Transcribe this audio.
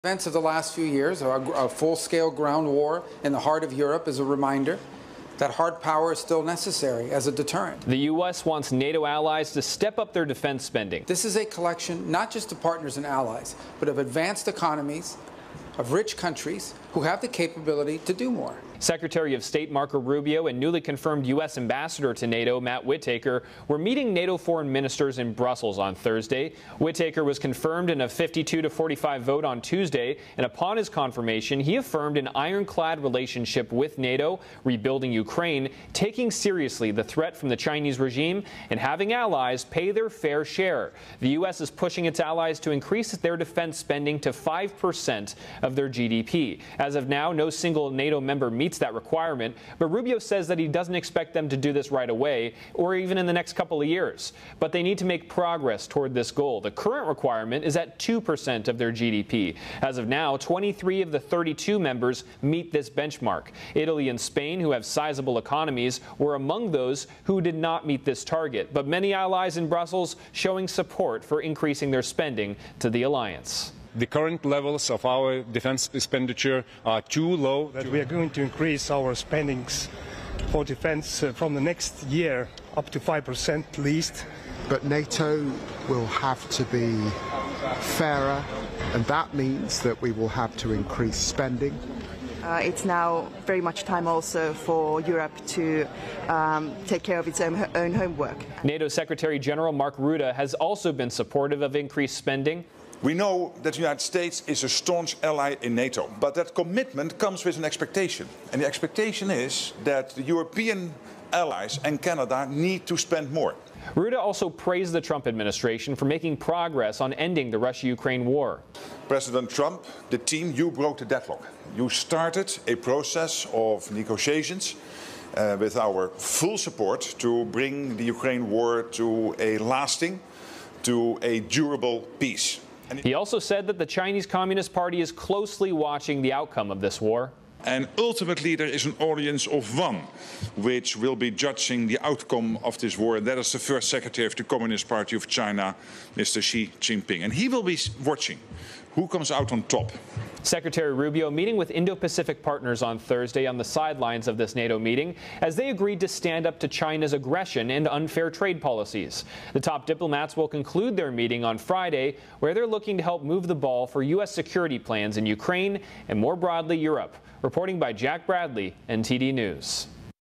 Events of the last few years, a full-scale ground war in the heart of Europe, is a reminder that hard power is still necessary as a deterrent. The U.S. wants NATO allies to step up their defense spending. This is a collection not just of partners and allies, but of advanced economies, of rich countries who have the capability to do more. Secretary of State Marco Rubio and newly confirmed U.S. Ambassador to NATO, Matt Whitaker, were meeting NATO foreign ministers in Brussels on Thursday. Whitaker was confirmed in a 52-45 vote on Tuesday, and upon his confirmation, he affirmed an ironclad relationship with NATO, rebuilding Ukraine, taking seriously the threat from the Chinese regime, and having allies pay their fair share. The U.S. is pushing its allies to increase their defense spending to 5% of their GDP. As of now, no single NATO member meets that requirement, but Rubio says that he doesn't expect them to do this right away or even in the next couple of years. But they need to make progress toward this goal. The current requirement is at 2% of their GDP. As of now, 23 of the 32 members meet this benchmark. Italy and Spain, who have sizable economies, were among those who did not meet this target. But many allies in Brussels showing support for increasing their spending to the alliance. The current levels of our defense expenditure are too low. That we are going to increase our spendings for defense from the next year up to 5% at least. But NATO will have to be fairer, and that means that we will have to increase spending. It's now very much time also for Europe to take care of its own homework. NATO Secretary General Mark Rutte has also been supportive of increased spending. We know that the United States is a staunch ally in NATO, but that commitment comes with an expectation. And the expectation is that the European allies and Canada need to spend more. Rutte also praised the Trump administration for making progress on ending the Russia-Ukraine war. President Trump, the team, you broke the deadlock. You started a process of negotiations with our full support to bring the Ukraine war to a lasting, to a durable peace. He also said that the Chinese Communist Party is closely watching the outcome of this war. And ultimately there is an audience of one which will be judging the outcome of this war. And that is the first Secretary of the Communist Party of China, Mr. Xi Jinping. And he will be watching who comes out on top. Secretary Rubio meeting with Indo-Pacific partners on Thursday on the sidelines of this NATO meeting as they agreed to stand up to China's aggression and unfair trade policies. The top diplomats will conclude their meeting on Friday, where they're looking to help move the ball for U.S. security plans in Ukraine and more broadly Europe. Reporting by Jack Bradley, NTD News.